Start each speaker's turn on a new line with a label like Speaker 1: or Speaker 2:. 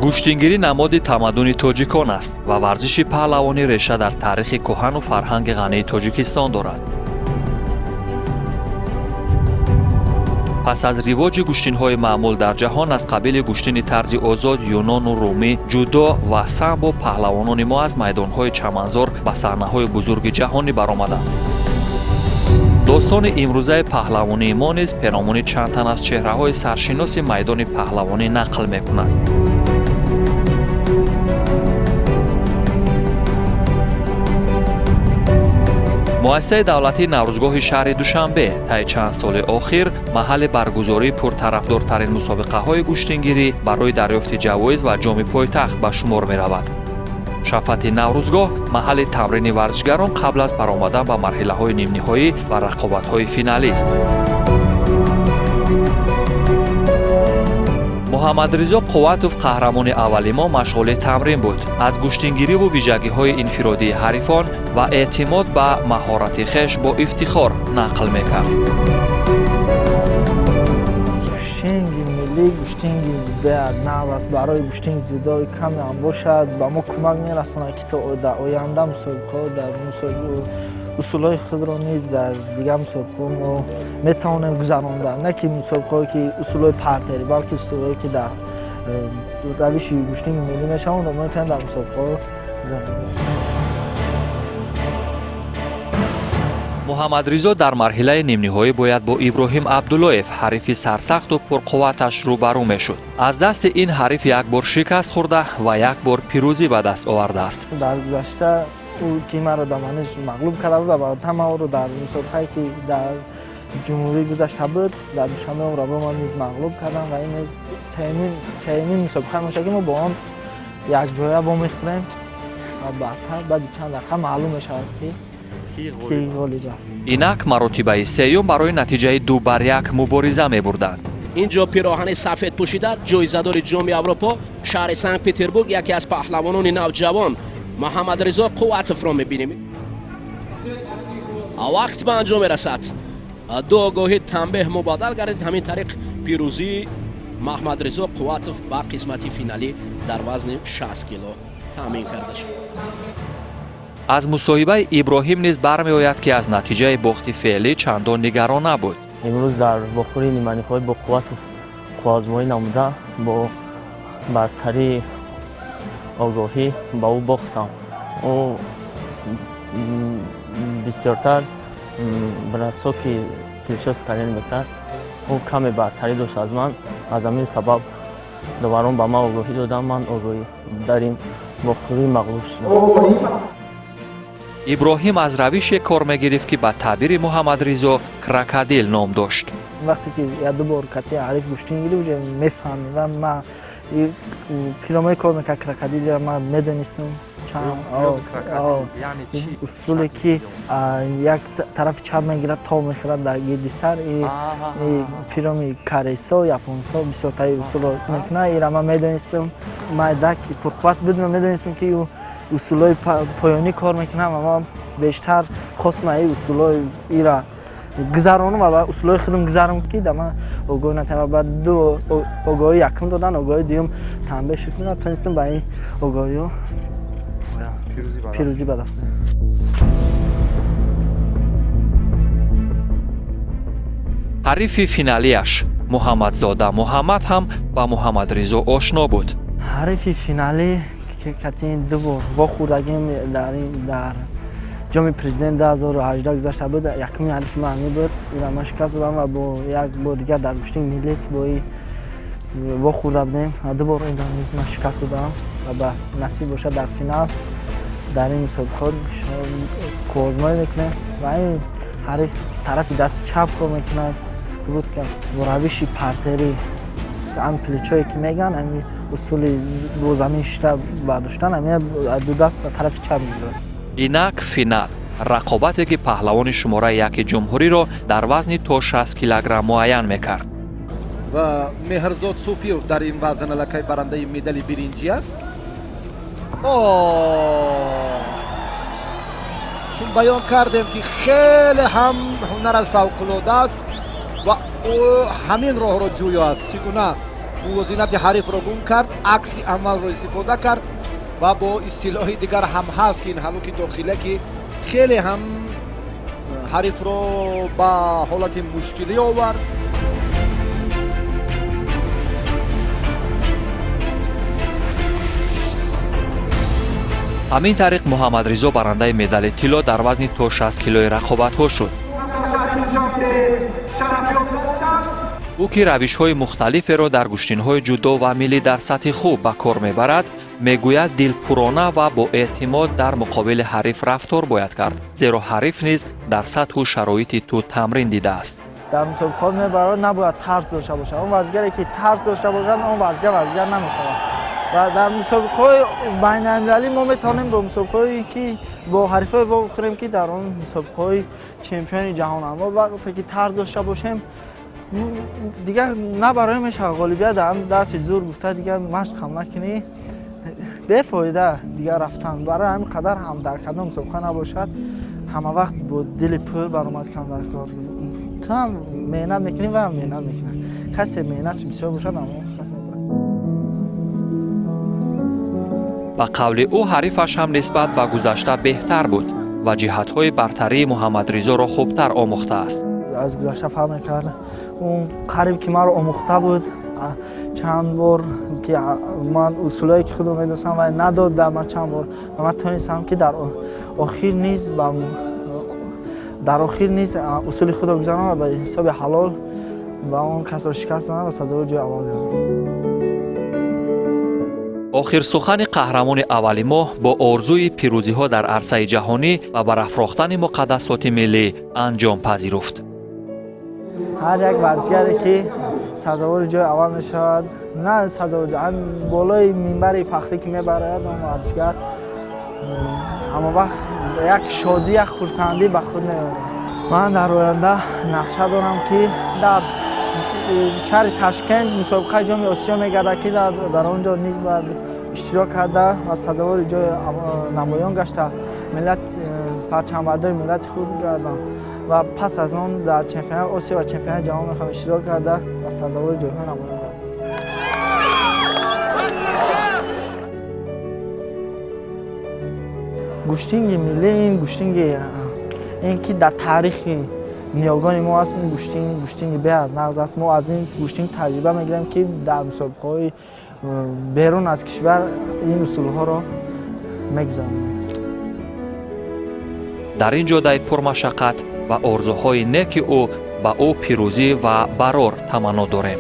Speaker 1: гӯштингирӣ намоди тамаддуни тоҷикон аст ва варзиши паҳлавонӣ реша дар таърихи кӯҳану фарҳанги ғании Тоҷикистон дорад. пас аз ривоҷи гӯштинҳои маъмул дар ҷаҳон аз қабили гӯштини тарзи озод, юнону румӣ ҷудо ва самбо паҳлавонони мо аз майдонҳои чаманзор ба саҳнаҳои бузурги ҷаҳонӣ баромаданд. достони имрӯзаи паҳлавонии мо низ пеномони чанд тан аз чеҳраҳои саршиноси майдони паҳлавонӣ нақл мекунад. муассисаи давлатии наврӯзгоҳи шаҳри Душанбе таи чанд соли охир маҳалли баргузории пуртарафдортарин мусобиқаҳои гӯштингирӣ барои дарёфти ҷавоиз ва ҷоми пойтахт ба шумор меравад. шафати наврӯзгоҳ маҳалли тамрини варзишгарон қабл аз баромадан ба марҳилаҳои нимниҳоӣ ва рақобатҳои финалист. муҳаммадризо Қувватов қаҳрамони аввали мо машғули тамрин буд. аз гӯштингириву вижагиҳои инфиродии ҳарифон ва эътимод ба маҳорати хеш бо ифтихор нақл мекард.
Speaker 2: гӯштинги миллӣ гӯштинги беаднав аст. барои гӯштинги зидои каме ҳам бошад ба мо кӯмак мерасонад ки то дар оянда мусобиқаҳо дар усулҳои худро низ дар дигар мусобиқаҳо мо метавонем гузарондан, на ки мусобиқаҳое ки усулҳои партиярӣ, балки усулҳое ки дар равиши гӯштинги миллӣ мешаванд мо метавонем дар мусобиқаҳо гузарондан.
Speaker 1: муҳаммадризо дар марҳилаи нимниҳоӣ бояд бо Иброҳим Абдуллоев, ҳарифи сарсахту пурқувваташ рӯбарӯ мешуд. аз дасти ин ҳариф як бор шикаст хӯрда ва як бор пирӯзӣ ба даст овардааст.
Speaker 2: дар гузашта ӯ ки маро дар манеж мағлуб карда буд ва тамаоро дар мусобиқае ки дар ҷумҳурӣ гузашта буд дар Душанбе онро бо ман низ мағлуб кардам ва ин низ сеюмин мусобиқа мешавад ки мо бо он якҷоя вомехӯрем ва баъдтар баъди чанд дақиқа маълум мешавад ки ки ғолиб аст.
Speaker 1: инак маротибаи сеюм барои натиҷаи 2-1 мубориза мебурданд.
Speaker 3: инҷо пироҳани сафед пӯшида ҷоизадори ҷоми Авропо шаҳри Санкт Петербург яке аз паҳлавонони навҷавон Муҳаммадризо Қувватовро мебинем. вақт ба анҷом мерасад. ду огоҳӣ танбеҳ мубодал гардид. ҳамин тариқ пирӯзии Муҳаммадризо Қувватов ба қисмати финалӣ дар вазни 60 кило таъмин карда шуд.
Speaker 1: аз мусоҳибаи Иброҳим низ бармеояд ки аз натиҷаи бохти феълӣ чандон нигарон набуд.
Speaker 4: имрӯз дар бохӯри ниманиҳои бо Қувватов қуввозмоӣ намуда бо бартари огоҳӣ ба ӯ бохтам. ӯ бисёртар брасо ки Дилшод Скален мекард ӯ каме бартарӣ дошт аз ман. аз ҳамин сабаб доварон ба ман огоҳӣ додам. ман огоҳӣ дар ин бохӯрӣ мағлуб шудам.
Speaker 1: иброҳим аз равише кор мегирифт ки ба таъбири Муҳаммадризо крокодил ном дошт.
Speaker 2: вақте ки як ду бор кати ҳариф гӯштингирӣ уже мефаҳмем ва ман пиромаи кор мекард крокодилро ман медонистам. усуле ки як тарафи чап мегирад то мехӯрад дар гирди сар пироми корейсо японсо бисёртаи усулро мекунад. ира ман медонистам. майда ки пурқувват будам медонистам ки усулҳои поёнӣ кор мекунам ва ман бештар хостам ин усулҳои ира гузаронам ва усулҳои худам гузаронам ки дар ман огоҳӣ натавонам. ба ду огоҳӣ якум додан, огоҳии дуюм танбеҳ шуд кунам. тонистам ба ин огоҳиҳо пирӯзӣ ба даст биёрам.
Speaker 1: ҳарифи финалияш Муҳаммадзода Муҳаммад ҳам ба Муҳаммадризо ошно буд.
Speaker 2: ҳарифи финалӣ катин ду бор вохӯрдагим дар ҷоми президент 2018 гузашта буд. якуми ҳарифи ман буд. ира ман шикаст додам ва бо як бор дигар дар гӯштинги миллӣ ки бо ин вохӯрда будем ду бор инро низ ман шикаст додам ва ба насиб бошад дар финал дар ин мусобиқаҳо қуввозмоӣ мекунем ва ин ҳариф тарафи дасти чап кор мекунад. скрут кард бо равиши партери ҳам плечое ки меган ҳамин усули бо замин шита бардоштан ҳамин ду даст тарафи чап мегирад.
Speaker 1: инак финал рақобате ки паҳлавони шумораи 1 ҷумҳуриро дар вазни то 60 килограмм муайян мекард.
Speaker 5: ва Меҳрзод Суфиев дар ин вазн аллакай барандаи медали биринҷӣ аст. чун баён кардем ки хеле ҳам ҳунараш фавқулода аст ва ӯ ҳамин роҳро ҷӯё аст. чӣ гуна мувозинати ҳарифро гум кард, акси амалро истифода кард ва бо истилоҳи дигар ҳам ҳаст ки ин ҳалуки дохила ки хеле ҳам ҳарифро ба ҳолати мушкилӣ овард.
Speaker 1: ҳамин тариқ муҳаммадризо барандаи медали тилло дар вазни то 60 килои рақобатҳо шуд. ӯ ки равишҳои мухталиферо дар гӯштинҳои ҷудо ва миллӣ дар сатҳи хуб ба кор мебарад, мегӯяд дилпурона ва боэътимод дар муқобили ҳариф рафтор бояд кард, зеро ҳариф низ дар сатҳу шароити ту тамрин дидааст.
Speaker 2: дар мусобиқаҳо мебарад набояд тарс дошта бошад. Он варзигаре ки тарс дошта бошад, он варзигар намешавад. ва дар мусобиқаҳои байналмилалӣ мо метавонем бо мусобиқаҳое ки бо ҳарифҳое вохӯрем ки дар он мусобиқаҳои чемпиони ҷаҳонанд. мо вақте ки тарс дошта бошем дигар набароем мешавад. ғолибият дар дасти зур гуфта дигар машқам накунӣ, бефоида дигар рафтан. барои ҳамин қадар ҳам дар кадом мусобиқа набошад, ҳама вақт бо дили пур баромад кам дар кор. ту ҳам меҳнат мекунӣ ва ҳам меҳнат мекунад. касе меҳнатш бисёр бошад, аммо кас мебарад.
Speaker 1: ба қавли ӯ ҳарифаш ҳам нисбат ба гузашта беҳтар буд ва ҷиҳатҳои бартарии муҳаммадризоро хубтар омӯхтааст.
Speaker 2: аз гузашта фарқ мекард. он қариб ки маро омӯхта буд. чанд бор ки ман усулое ки худро медонистам вай надод дар ман чанд бор ва ман тонистам ки дар охир низ усули худро гузаронам ва ба ҳисоби ҳалол ба он касро шикаст додам ва сазовори ҷои аввал гардидам.
Speaker 1: охирсухани қаҳрамони аввали моҳ бо орзуи пирӯзиҳо дар арсаи ҷаҳонӣ ва барафрохтани муқаддасоти миллӣ анҷом пазируфт.
Speaker 2: ҳар як варзигаре ки сазовори ҷои аввал мешавад, на сазовори ҷои болои минбари фахрӣ ки мебарад, он варзигар ҳама вақт як шодӣ, як хурсандӣ ба худ меорад. ман дар оянда нақша дорам ки дар шаҳри Ташкент мусобиқаи ҷоми Осиё мегардад ки дар он ҷо низ бояд иштирок карда ва сазовори ҷои намоён гашта миллат парчамбардори миллати худ гардам ва пас аз он дар чемпионати Осиё ва чемпионати ҷаҳон мехоҳам иштирок карда ва сазовори ҷойҳо намоён гардам. гӯштинги миллӣ ин гӯштинги ин ки дар таърихи ниёгони мо аст. ин гӯштинги беаднағз аст. мо аз ин гӯштинг таҷриба мегирем ки дар мусобиқаҳои берун аз кишвар ин усулҳоро мегузаронем.
Speaker 1: дар ин ҷодаи пурмашаққат ва орзуҳои неки ӯ ба ӯ пирӯзӣ ва барор таманно дорем.